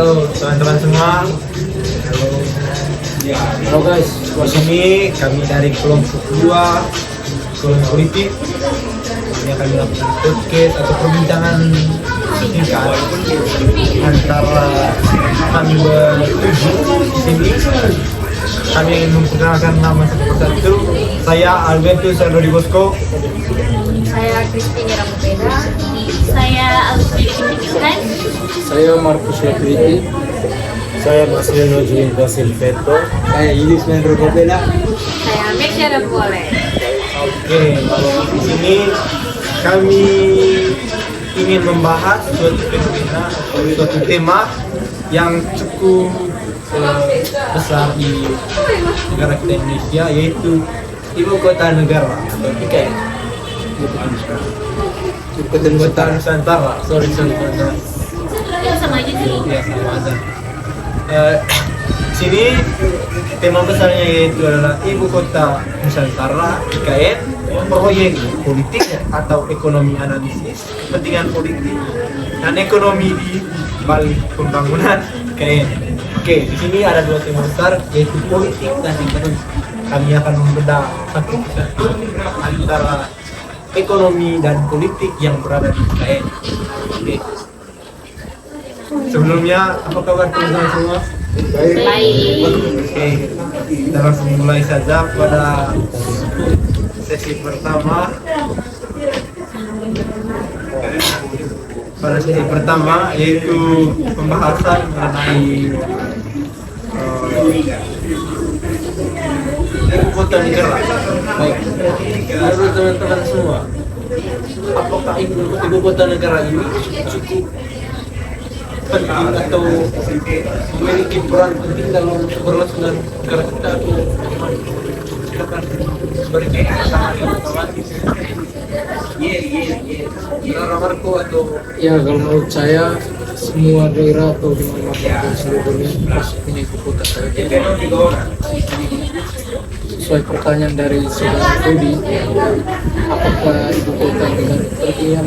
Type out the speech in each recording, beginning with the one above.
Halo teman-teman semua. Halo. Halo guys, di sini kami dari kelompok 2, kelompok politik. Ini akan melakukan podcast atau perbincangan singkat antara kami bertujuh di sini. Kami ingin memperkenalkan nama satu persatu. Saya Albertus Aldori Bosco. Saya Christine Ramupeda. Saya Alustri Pindikan. Saya Marcus Labriti. Saya Marcelino Julinda Silveto. Saya Yudis Mendro Kopela. Saya Meksya Rabuale. Oke, di sini kami ingin membahas suatu fenomena atau suatu tema yang cukup besar di negara kita Indonesia, yaitu ibu kota negara atau IKN. Ibu kota Nusantara. Nusantara. Ya sama aja sih. Ya sama aja. Sini tema besarnya yaitu adalah ibu kota Nusantara IKN, proyek politik atau ekonomi analisis kepentingan politik dan ekonomi di balik pembangunan IKN. Oke, di sini ada dua tema besar yaitu politik dan ekonomi. Kami akan membedah satu persatu antara ekonomi dan politik yang berada di IKN. Oke. Sebelumnya, apa kabar teman-teman semua? Baik. Oke, kita langsung mulai saja pada sesi pertama. Pada sesi pertama yaitu pembahasan mengenai ibu kota negara. Baik, menurut teman-teman semua, apakah ibu kota negara ini cukup penting atau memiliki peran penting dalam keberlangsungan negara kita atau bagaimana? Silakan berikan pasangan Saudara Marco atau Ya, kalau menurut saya semua daerah atau di mana pun seluruh dunia pasti punya ibu kota saja. Sesuai pertanyaan dari saudara Todi, apakah ibu kota negara seperti yang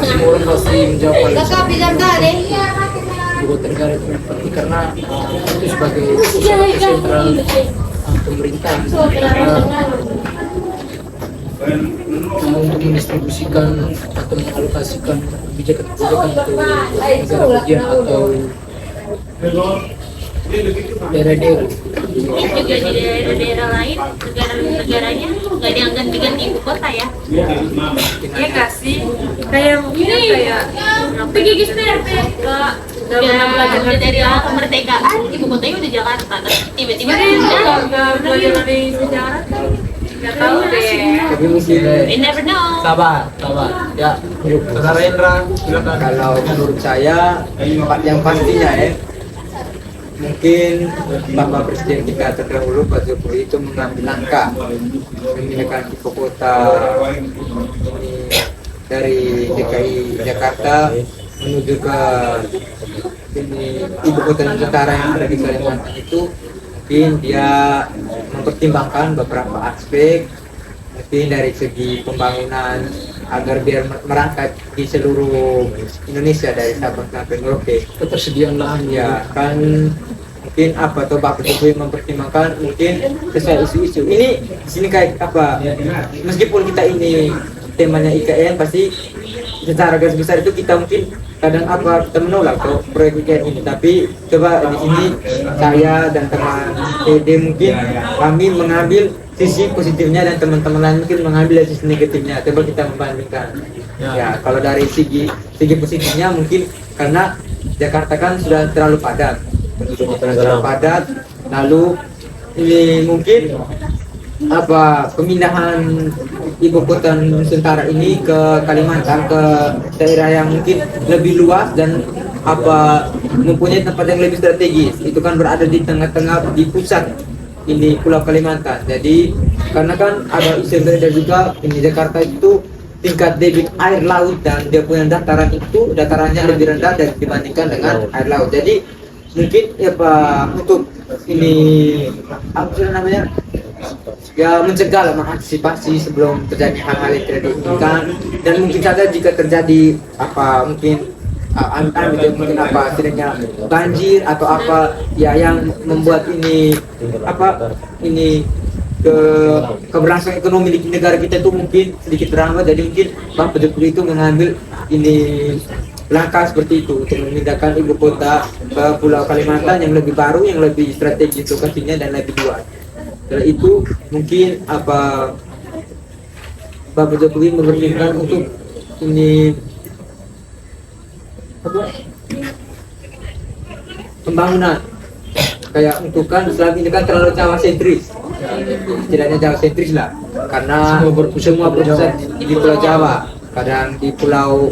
semua orang pasti menjawab hal itu. Ibu kota negara itu penting karena itu sebagai pusat sentral pemerintahan. Untuk mendistribusikan atau mengalokasikan kebijakan-kebijakan ke negara bagian atau daerah-daerah. Juga di daerah-daerah lain, negara-negaranya nggak diganti ibu kota ya? Iya kasih kayak mungkin kayak Pergi ke dalam belajar dari awal kemerdekaan, ibu kotanya udah Jakarta. Terus tiba-tiba nggak belajar dari sejarah nggak tahu deh. Tapi mungkin we never know. sabar. Ya, Saudara Indra, silakan. Kalau menurut saya yang pastinya mungkin Bapak Presiden kita terdahulu Pak Jokowi itu mengambil langkah memindahkan ibu kota ini dari DKI Jakarta menuju ke ini ibu kota Nusantara yang ada di Kalimantan itu. Mungkin dia mempertimbangkan beberapa aspek, mungkin dari segi pembangunan agar biar merangkap di seluruh Indonesia dari Sabang sampai Merauke. ketersediaan lahan Ya kan mungkin apa atau Bapak Jokowi mempertimbangkan mungkin sesuai isu-isu ini di sini kayak apa, meskipun kita ini temanya IKN pasti secara garis besar itu kita mungkin kadang apa kita menolak tuh proyek IKN ini, tapi coba di sini saya dan teman PD mungkin kami mengambil sisi positifnya dan teman-teman lain mungkin mengambil sisi negatifnya. Coba kita membandingkan. Ya kalau dari segi positifnya mungkin karena Jakarta kan sudah terlalu padat, lalu ini mungkin apa pemindahan ibu kota Nusantara ini ke Kalimantan, ke daerah yang mungkin lebih luas dan apa mempunyai tempat yang lebih strategis, itu kan berada di tengah-tengah di pusat ini Pulau Kalimantan. Jadi karena kan ada isu beredar juga ini Jakarta itu tingkat debit air laut dan dia punya datarannya lebih rendah dibandingkan dengan air laut. Jadi mungkin ya Pak untuk ini apa sih namanya ya mencegah, mengantisipasi sebelum terjadi hal-hal yang tidak diinginkan, dan mungkin saja jika terjadi apa mungkin itu mungkin apa setidaknya banjir atau apa ya yang membuat ini keberlangsungan ekonomi di negara kita itu mungkin sedikit terhambat. Jadi mungkin Bapak Jokowi itu mengambil ini langkah seperti itu untuk memindahkan ibu kota ke Pulau Kalimantan yang lebih baru, yang lebih strategis lokasinya dan lebih luas. Setelah itu mungkin apa Bapak Jokowi mempertimbangkan untuk ini pembangunan kayak untuk kan selama ini kan terlalu Jawa sentris, setidaknya Jawa sentris lah, karena semua berpusat di Pulau Jawa. Kadang di pulau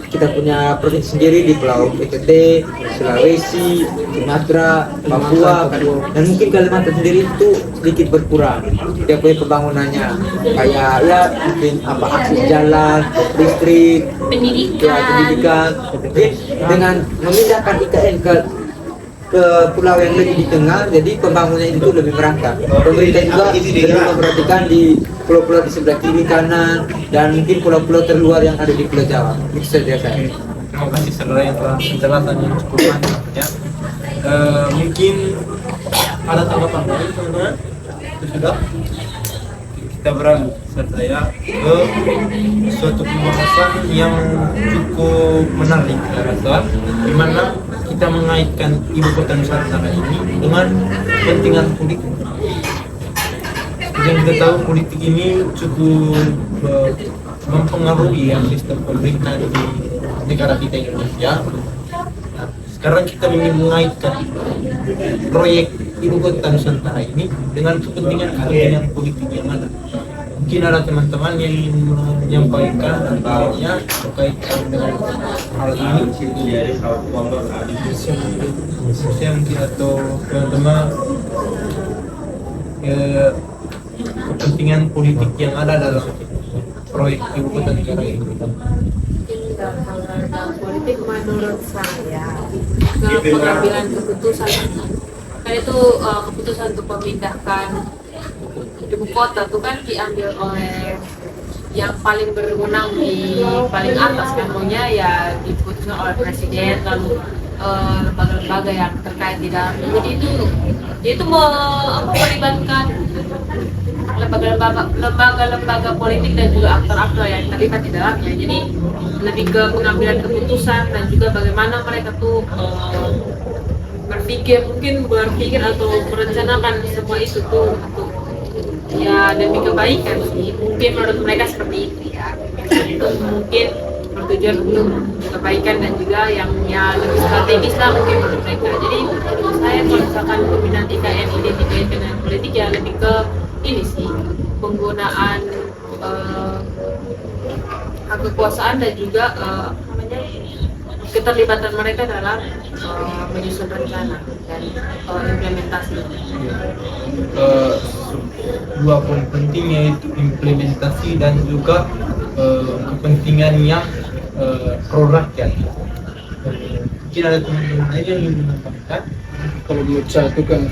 kita punya provinsi sendiri di Pulau NTT, Sulawesi, Sumatera, Papua, dan mungkin Kalimantan sendiri itu sedikit berkurang. Dia punya pembangunannya kayak ya mungkin apa akses jalan, listrik, pendidikan. Mungkin dengan memindahkan IKN ke pulau yang lebih di tengah, jadi pembangunan itu lebih merata. Pemerintah juga lebih memperhatikan di pulau-pulau di sebelah kiri kanan dan mungkin pulau-pulau terluar yang ada di Pulau Jawa. Itu saja saya. Terima kasih saudara yang telah penjelasan yang cukup panjang ya. Mungkin ada tanggapan lain teman-teman? Sudah? Kita beralih saya ke suatu pembahasan yang cukup menarik saya rasa, di mana kita mengaitkan ibu kota Nusantara ini dengan kepentingan politik. Yang kita tahu politik ini cukup mempengaruhi ya, sistem pemerintahan di negara kita Indonesia. Nah, sekarang kita ingin mengaitkan proyek ibu kota Nusantara ini dengan kepentingan politik yang ada. Mungkin ada teman-teman yang ingin menyampaikan tentangnya berkaitan dengan hal ini. Saya mungkin atau teman-teman kepentingan politik yang ada dalam proyek ibu kota negara ini. Dalam politik menurut saya dalam pengambilan keputusan kan itu keputusan untuk memindahkan ibu kota itu kan diambil oleh yang paling berwenang di paling atas kan, maunya ya diputuskan oleh presiden, lalu lembaga-lembaga yang terkait di dalamnya. Jadi itu melibatkan lembaga-lembaga politik dan juga aktor-aktor yang terlibat di dalamnya. Jadi lebih ke pengambilan keputusan dan juga bagaimana mereka tuh berpikir atau merencanakan semua itu tuh untuk ya demi kebaikan sih. Mungkin menurut mereka seperti itu ya. Itu mungkin bertujuan untuk kebaikan dan juga yang ya lebih strategis lah mungkin menurut mereka. Jadi menurut saya kalau misalkan peminat IKN ini dikaitkan dengan politik ya lebih ke ini sih, penggunaan hak kekuasaan dan juga keterlibatan mereka dalam menyusun rencana dan implementasi. Dua poin penting yaitu implementasi dan juga kepentingan yang pro rakyat. Mungkin ada teman-teman lain yang ingin menambahkan. Kalau menurut saya itu kan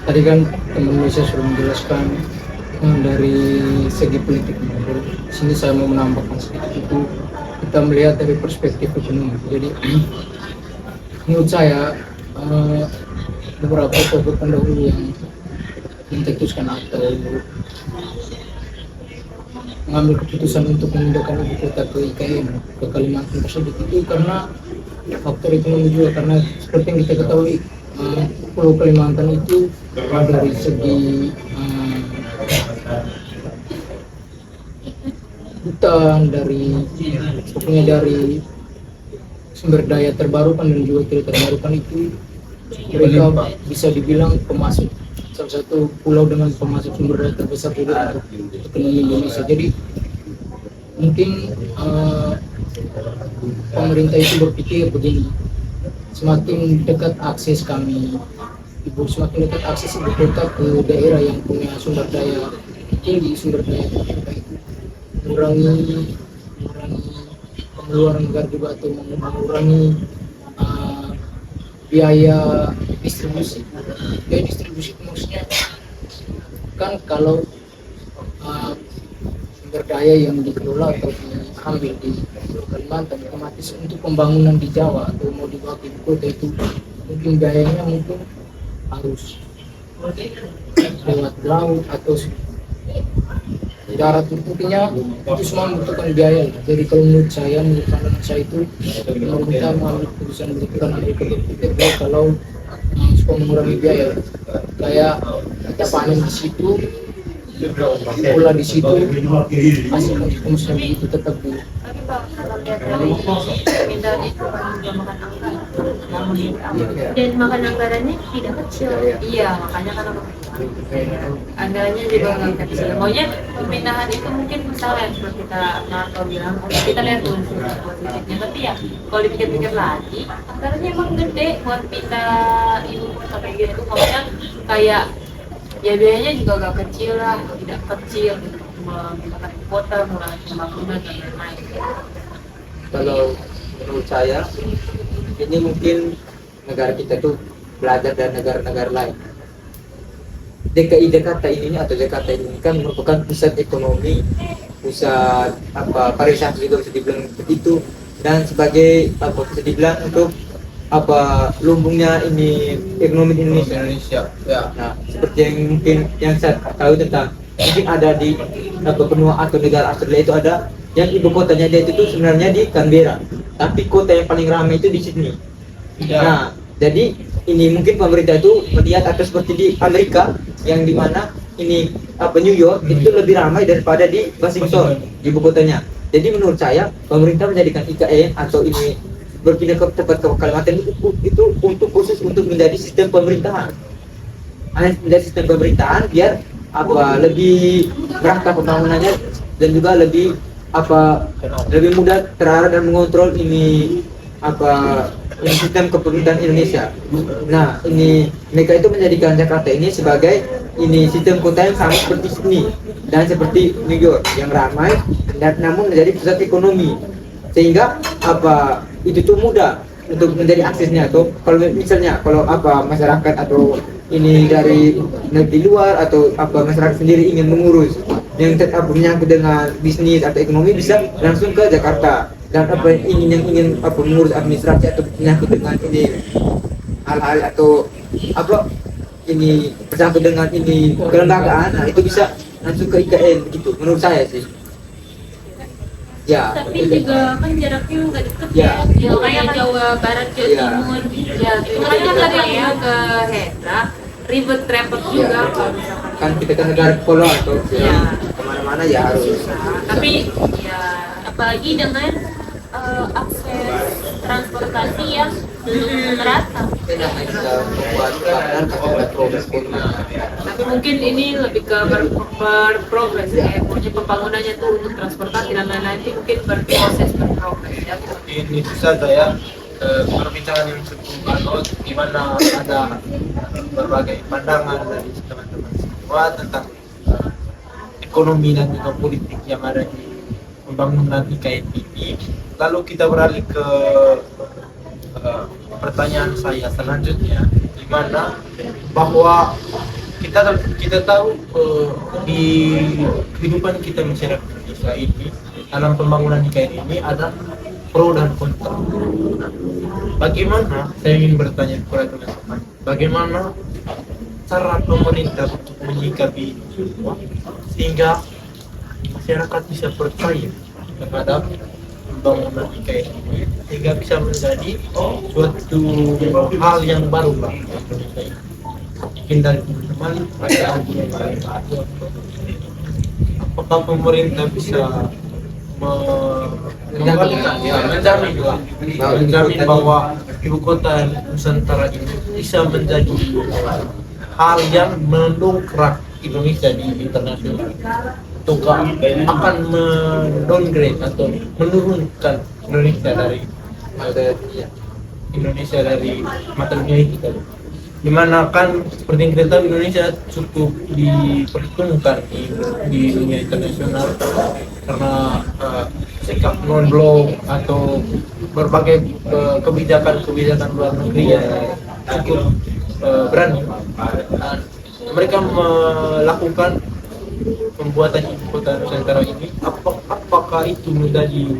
tadi kan teman saya sudah menjelaskan dari segi politik. Sini saya mau menambahkan sedikit itu, kita melihat dari perspektif ekonomi. Jadi menurut saya beberapa tokoh pendahulu yang mencetuskan atau mengambil keputusan untuk memindahkan ibu kota ke IKN ke Kalimantan tersebut itu karena faktor ekonomi juga, karena seperti yang kita ketahui Pulau Kalimantan itu dari segi hutan, dari sumber daya terbarukan dan juga tidak terbarukan itu mereka bisa dibilang pemasok, salah satu pulau dengan pemasok sumber daya terbesar juga untuk ekonomi Indonesia. Jadi mungkin pemerintah itu berpikir begini, semakin dekat akses semakin dekat akses ibu kota ke daerah yang punya sumber daya tinggi, sumber daya terbaik itu mengurangi pengeluaran negara juga atau mengurangi biaya distribusi. Biaya distribusi maksudnya kan kalau sumber daya yang dikelola atau diambil di Kalimantan, otomatis untuk pembangunan di Jawa atau mau dibawa ke ibu kota itu mungkin biayanya mungkin harus lewat laut atau di darat, intinya itu semua membutuhkan biaya. Jadi kalau menurut pandangan saya itu pemerintah mengambil keputusan berikan berpikir baik kalau supaya mengurangi biaya, kayak kita panen di situ, pula di situ, hasil konsumsi begitu tetap dulu. Tapi Pak, kalau lihat dari pemindahan itu kan juga makan anggaran. Dan makan anggarannya tidak kecil. Iya, makanya kan anggarannya juga nggak kecil. Maunya pemindahan itu mungkin misalnya seperti kita Marco bilang, kita lihat unsur positifnya. Tapi ya kalau dipikir-pikir lagi, anggarannya emang gede buat pindah ibu kota kayak gitu. Maksudnya kayak ya biayanya juga gak kecil lah, tidak kecil gitu. Memindahkan ibu kota, mulai pembangunan dan lain-lain. Kalau menurut saya ini mungkin negara kita tuh belajar dari negara-negara lain. DKI Jakarta ini atau Jakarta ini kan merupakan pusat ekonomi, pusat pariwisata juga bisa dibilang seperti itu, dan sebagai bisa dibilang untuk lumbungnya ini ekonomi Indonesia. Ya. Nah, seperti yang mungkin yang saya tahu tentang mungkin ada di benua atau negara Australia itu ada yang ibu kotanya dia itu sebenarnya di Canberra, tapi kota yang paling ramai itu di Sydney. Ya. Nah, jadi ini mungkin pemerintah itu melihat atau seperti di Amerika yang dimana ini New York itu lebih ramai daripada di Washington, ibu kotanya. Jadi menurut saya pemerintah menjadikan IKN atau ini berpindah ke tempat ke Kalimantan itu untuk khusus untuk menjadi sistem pemerintahan. Menjadi sistem pemerintahan biar lebih merata pembangunannya dan juga lebih lebih mudah terarah dan mengontrol ini sistem kepemerintahan Indonesia. Nah, ini mereka itu menjadikan Jakarta ini sebagai ini sistem kota yang sama seperti Sydney dan seperti New York yang ramai dan namun menjadi pusat ekonomi, sehingga itu tuh mudah untuk menjadi aksesnya. Atau kalau misalnya masyarakat atau ini dari negeri luar atau masyarakat sendiri ingin mengurus yang menyangkut dengan bisnis atau ekonomi bisa langsung ke Jakarta. Dan yang ingin mengurus administrasi atau menyangkut dengan ini hal-hal atau ini bersangkut dengan ini kelembagaan, nah itu bisa langsung ke IKN gitu menurut saya sih. Ya, Tapi juga kan jaraknya nggak deket Ya. ya. Kayak Jawa Barat, Jawa Ya. Timur. Ya, itu kan dari yang mau ke Hendra, ribet repot juga kalau misalkan. kan kita kan negara kepulauan atau Ya. kemana-mana ya harus. Tapi ya Apalagi dengan akses transportasi yang belum merata. Kita bisa membuat badan atau progres pun. tapi mungkin ini lebih ke berprogres ya. Maksudnya pembangunannya tuh untuk transportasi dan lain-lain itu mungkin berproses berprogres ya. Ini saja ya perbincangan yang cukup alot, di mana ada berbagai pandangan dari teman-teman semua tentang ekonomi dan juga politik yang ada di pembangunan IKN ini. Lalu kita beralih ke pertanyaan saya selanjutnya, di mana bahwa kita tahu di kehidupan kita masyarakat Indonesia ini dalam pembangunan IKN ini ada pro dan kontra. Bagaimana, saya ingin bertanya kepada teman-teman, bagaimana cara pemerintah untuk menyikapi ini semua sehingga masyarakat bisa percaya terhadap pembangunan IKN ini sehingga bisa menjadi suatu hal yang baru bagi Indonesia ini. Mungkin dari teman-teman apakah pemerintah bisa menjamin bahwa ibu kota Nusantara ini bisa menjadi hal yang mendongkrak Indonesia di internasional, ataukah akan mendowngrade atau menurunkan Indonesia dari mata dunia ini kan? Dimana kan seperti yang kita tahu Indonesia cukup diperhitungkan di dunia internasional karena sikap non-blok atau berbagai kebijakan luar negeri yang cukup berani. Dan mereka melakukan pembuatan ibu kota Nusantara ini, apakah itu menjadi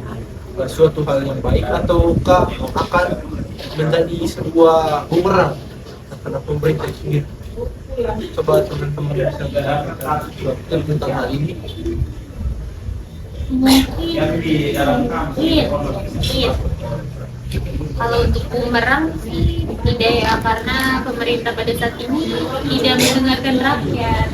suatu hal yang baik ataukah akan menjadi sebuah bumerang terhadap pemerintah sendiri? Coba teman-teman bisa mengatakan sesuatu tentang hal ini. Mungkin kalau untuk bumerang sih tidak ya, karena pemerintah pada saat ini tidak mendengarkan rakyat.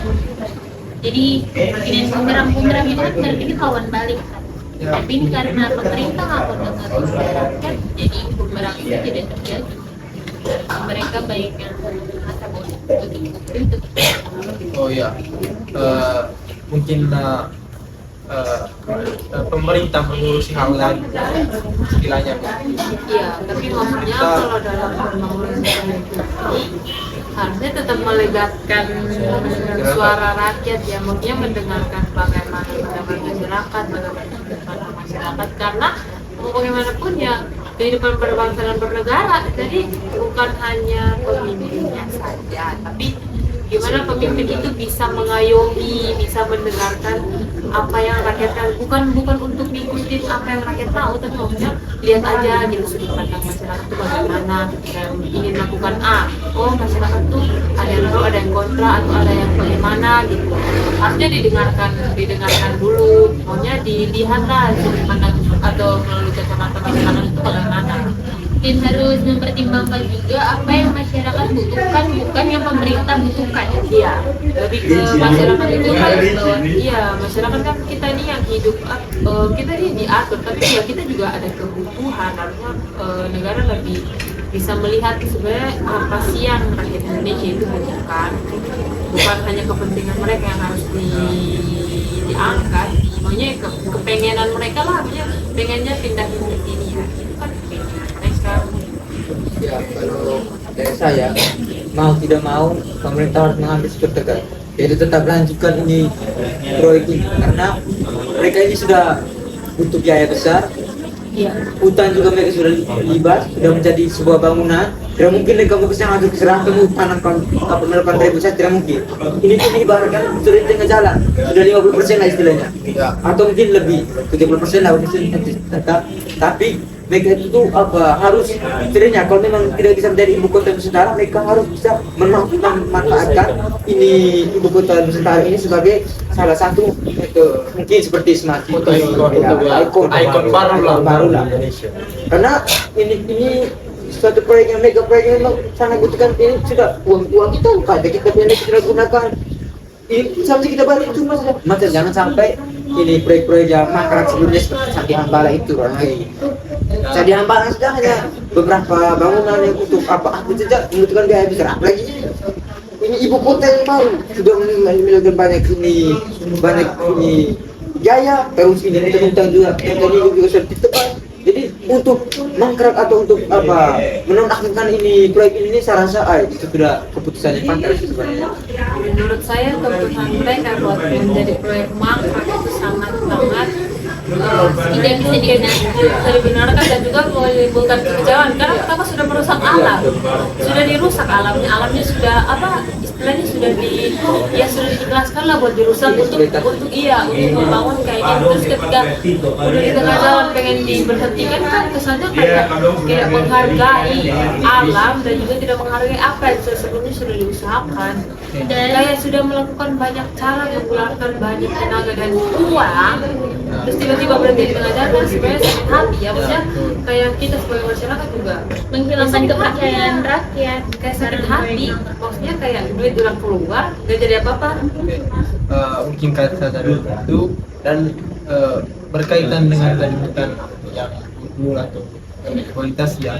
Jadi kemungkinan bumerang itu kan berarti lawan balik kan. Tapi ini karena pemerintah nggak mendengarkan rakyat, jadi bumerang itu tidak terjadi. Mereka baik yang merasa bodoh itu. Oh ya, mungkin pemerintah mengurusi hal lain istilahnya. Iya, tapi maksudnya kalau dalam pembangunan itu harusnya tetap melegatkan suara rakyat ya, maksudnya mendengarkan bagaimana masyarakat, karena mau bagaimanapun ya kehidupan berbangsa dan bernegara, jadi bukan hanya pemimpinnya saja, tapi gimana pemimpin itu bisa mengayomi, bisa mendengarkan apa yang rakyat bukan untuk ngikutin apa yang rakyat tahu, tapi maksudnya lihat aja gitu sudut pandang masyarakat itu bagaimana ketika ingin melakukan A, oh masyarakat tuh ada yang pro, ada yang kontra, atau ada yang bagaimana gitu, harusnya didengarkan dulu, maunya dilihatlah sudut pandang atau melalui kacamata masyarakat itu bagaimana. Dan harus mempertimbangkan juga apa yang masyarakat butuhkan, bukan yang pemerintah butuhkan. Iya, lebih ke masyarakat itu kan, iya masyarakat kan kita ini yang hidup, kita ini diatur, tapi ya kita juga ada kebutuhan, harusnya negara lebih bisa melihat sebenarnya apa sih yang rakyat Indonesia itu butuhkan, bukan hanya kepentingan mereka yang harus diangkat, maunya kepengenan mereka lah, maksudnya pengennya pindah ke sini ya, itu kan kepengenan mereka. Ya, kalau dari saya, mau tidak mau pemerintah harus mengambil sikap tegas, yaitu tetap lanjutkan ini proyek ini, karena mereka ini sudah butuh biaya besar. Hutan juga mereka sudah libat, sudah menjadi sebuah bangunan. Tidak mungkin mereka bisa ngambil keserakahan hutan atau melakukan revitalisasi, tidak mungkin. Ini tuh diibaratkan sudah di tengah jalan, sudah 50% lah istilahnya, atau mungkin lebih 70% lah tetap. Tapi mereka itu harus istilahnya kalau memang tidak bisa menjadi ibu kota Nusantara, mereka harus bisa memanfaatkan ini ibu kota Nusantara ini sebagai salah satu mungkin seperti semacam ikon baru lah. Karena ini suatu proyek yang mega proyek yang memang sangat butuhkan, ini sudah uang kita kita punya kita gunakan. Ini sampai kita balik cuma saja. Jangan sampai ini proyek-proyek yang mangkrak sebelumnya seperti Candi Hambala itu lagi. Candi Hambala sudah hanya beberapa bangunan yang untuk apa saja membutuhkan biaya besar. Apalagi ini ibu kota yang baru sudah memiliki banyak biaya, terus ini tentang juga yang tadi juga sudah ditebak. Jadi untuk mangkrak atau untuk menonaktifkan ini proyek ini saya rasa itu sudah keputusan yang pantas sebenarnya. Menurut saya keputusan mereka buat menjadi proyek mangkrak itu sangat tidak bisa dibenarkan dan juga menimbulkan kekecewaan, karena pertama sudah merusak alam, sudah dirusak alamnya sudah istilahnya sudah diikhlaskan lah buat dirusak untuk membangun kayak gitu. Terus ketika udah di tengah jalan pengen diberhentikan kan kesannya kayak tidak menghargai alam dan juga tidak menghargai apa yang sebelumnya sudah diusahakan, dan kayak sudah melakukan banyak cara mengeluarkan banyak tenaga dan uang, terus tiba-tiba berhenti di tengah jalan. Sebenarnya sakit hati ya, maksudnya kayak kita sebagai masyarakat juga menghilangkan kepercayaan rakyat, kayak sakit hati, maksudnya kayak duit udah keluar gak jadi apa-apa. Mungkin kata dari itu dan berkaitan dengan tadi hutan yang dulu atau kualitas ya,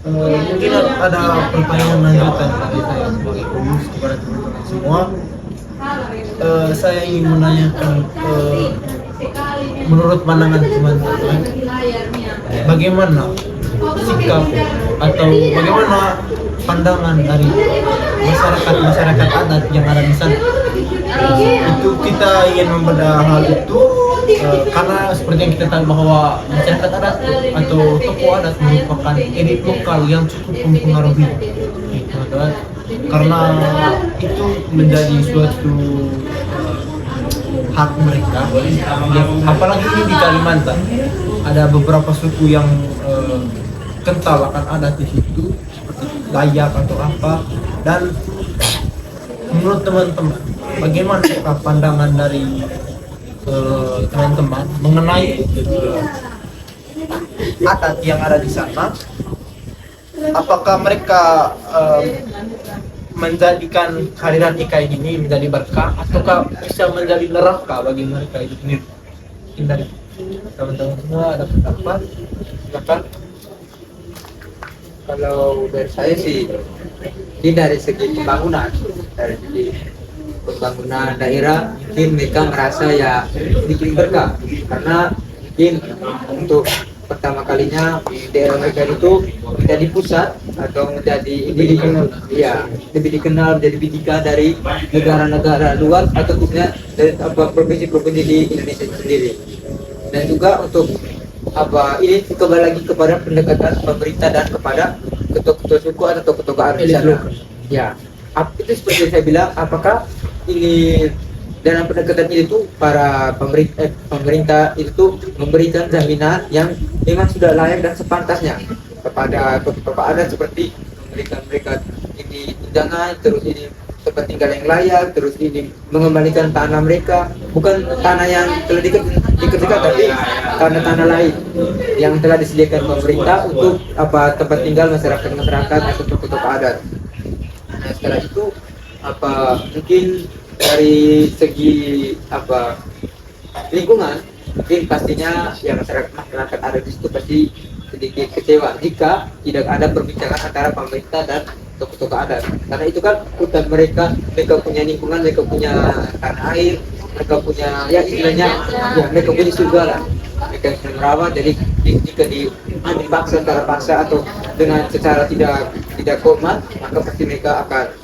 mungkin ada pertanyaan lanjutan dari saya sebagai penulis kepada teman-teman semua. Saya ingin menanyakan menurut pandangan teman-teman, bagaimana sikap atau bagaimana pandangan dari masyarakat adat yang ada di sana? Itu kita ingin membedah hal itu karena seperti yang kita tahu bahwa masyarakat adat atau tokoh adat merupakan elit lokal yang cukup mempengaruhi, karena itu menjadi suatu hak mereka. Apalagi ini di Kalimantan ada beberapa suku yang kental akan adat di situ seperti Dayak atau apa. Dan menurut teman-teman, bagaimana pandangan dari teman-teman mengenai adat yang ada di sana? Apakah mereka menjadikan kehadiran IKN ini menjadi berkah ataukah bisa menjadi neraka bagi mereka itu sendiri? Mungkin dari teman-teman semua ada pendapat, silakan. Kalau dari saya sih, ini dari segi pembangunan, daerah, mungkin mereka merasa ya bikin berkah, karena mungkin untuk pertama kalinya di daerah mereka itu menjadi pusat atau menjadi lebih dikenal menjadi bidikan dari negara-negara luar atau khususnya dari provinsi-provinsi di Indonesia sendiri. Dan juga untuk ini kembali lagi kepada pendekatan pemerintah dan kepada ketua-ketua suku atau tokoh-tokoh adat di sana. Ya, itu seperti saya bilang, apakah ini dalam pendekatan itu para pemerintah itu memberikan jaminan yang memang sudah layak dan sepantasnya kepada tokoh-tokoh adat, seperti memberikan mereka ini tunjangan, terus ini tempat tinggal yang layak, terus ini mengembalikan tanah mereka, bukan tanah yang telah dikerjakan, tapi tanah lain yang telah disediakan pemerintah untuk tempat tinggal masyarakat atau tokoh-tokoh adat. Nah, setelah itu mungkin dari segi lingkungan, mungkin pastinya ya masyarakat adat di situ pasti sedikit kecewa jika tidak ada perbincangan antara pemerintah dan tokoh-tokoh adat, karena itu kan hutan mereka punya lingkungan, mereka punya tanah air, mereka punya mereka punya surga lah, mereka yang merawat. Jadi jika dipaksa secara paksa atau dengan secara tidak hormat, maka pasti mereka akan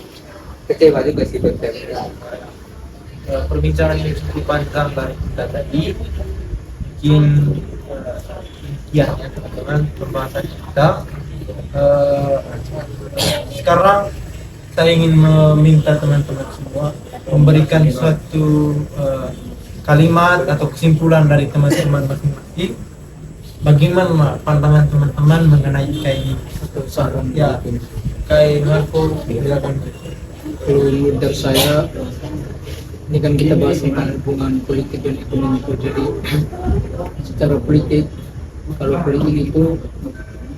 kecewa juga sih buat saya. Perbincangan yang cukup panjang dari kita tadi, mungkin ya teman-teman pembahasan kita. Sekarang saya ingin meminta teman-teman semua memberikan suatu kalimat atau kesimpulan dari teman-teman masing-masing. Bagaimana pandangan teman-teman mengenai IKN ini? Ya, kayak Marco, silakan. Kalau menurut dari saya, ini kan kita bahas tentang hubungan politik dan ekonomi itu. Jadi secara politik, kalau politik itu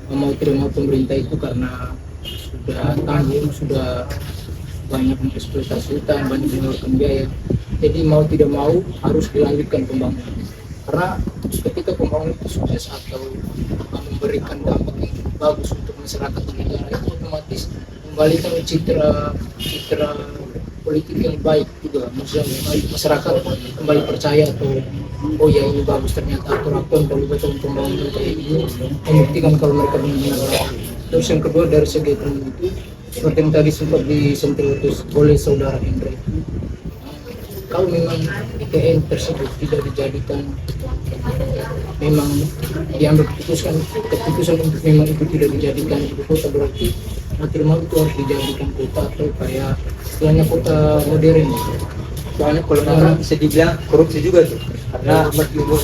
mau tidak mau pemerintah itu karena sudah tanggung, sudah banyak mengeksploitasi hutan, banyak mengeluarkan biaya, jadi mau tidak mau harus dilanjutkan pembangunan. Karena ketika pembangunan itu sukses atau memberikan dampak yang bagus untuk masyarakat dan negara, itu otomatis kembalikan citra politik yang baik juga, maksudnya masyarakat kembali percaya atau oh ya ini bagus ternyata aturan dan betul pembangunan kayak ini membuktikan kalau mereka benar-benar. Terus yang kedua dari segi ekonomi itu seperti yang tadi sempat disentuh oleh saudara Hendra, kalau memang IKN tersebut tidak dijadikan, memang diambil keputusan untuk memang itu tidak dijadikan ibu kota, berarti mau itu harus dijadikan kota atau kayak istilahnya kota modern. Soalnya kalau memang bisa dibilang korupsi juga tuh, karena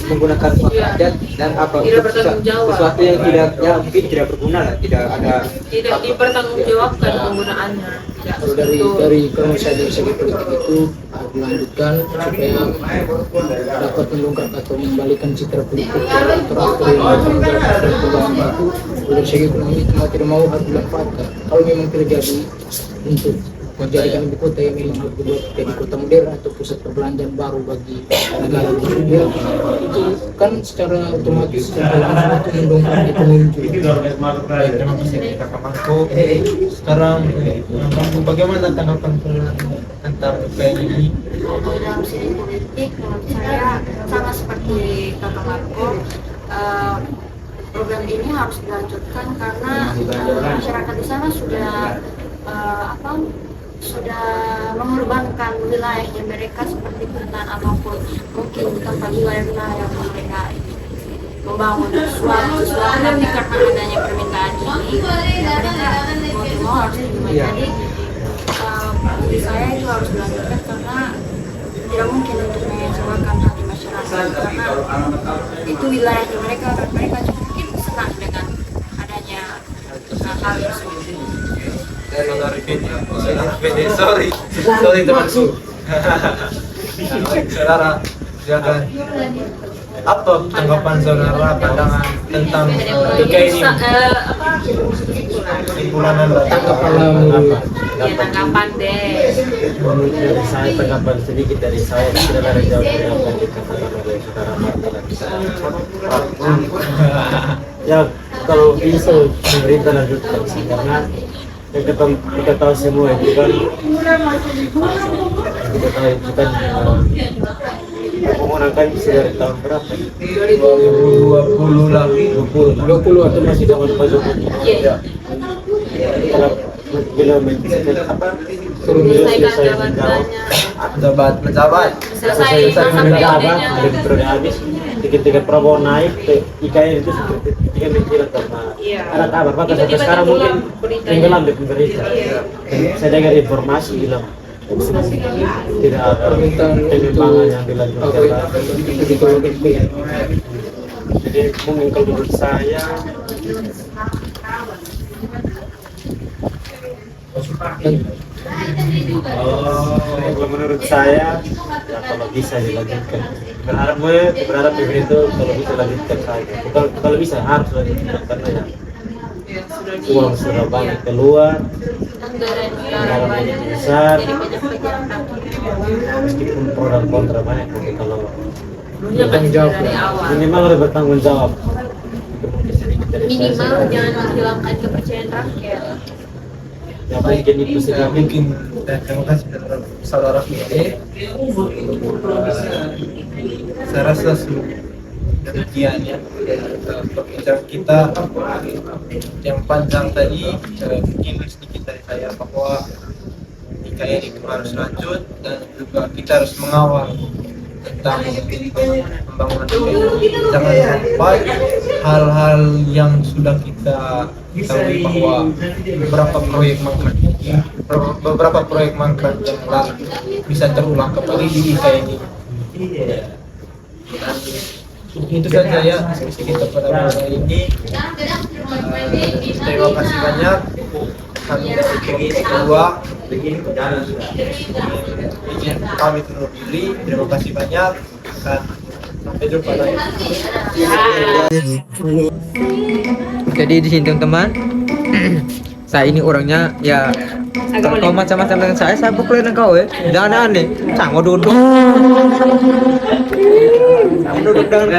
menggunakan adat dan sesuatu yang mungkin tidak berguna lah, tidak dipertanggungjawabkan penggunaannya. Kalau dari kalau saya dari segi politik itu harus dilanjutkan supaya dapat mendongkrak atau membalikan citra politik teratur yang dari pembangunan itu. Dari segi ekonomi itu mau tidak mau harus dimanfaatkan. Kalau memang terjadi untuk menjadikan ibu kota yang memang harus dibuat jadi kota modern atau pusat perbelanjaan baru bagi negara juga, itu kan secara otomatis itu mendongkrak ekonomi juga. Baik, terima kasih Kakak Marco. Sekarang bagaimana tanggapan tentang IKN ini? Dalam segi politik menurut saya sama seperti Kakak Marco, program ini harus dilanjutkan karena masyarakat di sana sudah mengorbankan wilayahnya mereka seperti hutan ataupun mungkin tempat wilayah yang mereka membangun sesuatu nanti karena adanya permintaan ini mereka mau harus terima. Jadi bagi saya itu harus dilanjutkan karena tidak mungkin untuk mengembangkan hati masyarakat karena itu wilayahnya mereka dan mereka juga mungkin senang dengan adanya hal tersebut. Sorry temanku. Saudara, silakan. Apa tanggapan saudara, pandangan tentang ini? Kesimpulan Anda. Tanggapan deh. Menurut dari saya, tanggapan sedikit dari saya tidak ada jauh dari apa yang dikatakan oleh saudara Martin. Ya, kalau bisa pemerintah lanjutkan sih, karena yang kita tahu semua itu kan kita tahu itu kan menggunakan dari tahun berapa? 2020 lagi. 20 atau masih zaman Pak Jokowi. Iya. Bila menyelesaikan apa? Menyelesaikan jabatannya. Menjabat. Selesai masa menjabat, periodenya. dari periode habis, ketika Prabowo naik, IKN itu seperti tiga minggu karena Iya. ada kabar, bahkan sampai Tiba-tiba sekarang mungkin tenggelam beritanya. tenggelam di pemerintah. Dan saya dengar informasi bilang tidak ada Permintaan pengembangan yang dilanjutkan. itu ditolongin. Jadi mungkin kalau menurut saya kalau menurut saya ya kalau bisa dilanjutkan, berharap pemerintah kalau bisa lanjutkan saja, kalau bisa harus lanjutkan karena ya uang sudah banyak keluar, Anggaran negara anggaran banyak begitu besar, jadi banyak pejabat. meskipun pro dan kontra banyak, tapi kalau Bertanggung jawab. Dari awal. minimal harus bertanggung jawab. Itu mungkin sedikit dari saya. Minimal jangan menghilangkan kepercayaan rakyat. Ya mungkin itu saja. Mungkin dan terima kasih saudara Fide. Saya rasa demikian ya perbincangan kita yang panjang tadi. Mungkin sedikit dari saya bahwa IKN itu harus lanjut dan juga kita harus mengawal tentang pembangunan IKN. Jangan sampai hal-hal yang sudah kita ketahui bahwa beberapa proyek mangkrak yang lalu bisa terulang kembali di IKN ini. Itu saja ya diskusi kita pada malam ini. Terima kasih banyak. Kami dari kedua izin kami undur diri. Terima kasih banyak dan sampai jumpa lagi. Jadi di sini teman-teman, saya ini orangnya ya kalau kau macam-macam dengan saya pukulin kau ya. Jangan aneh, sama duduk. Sama duduk dengan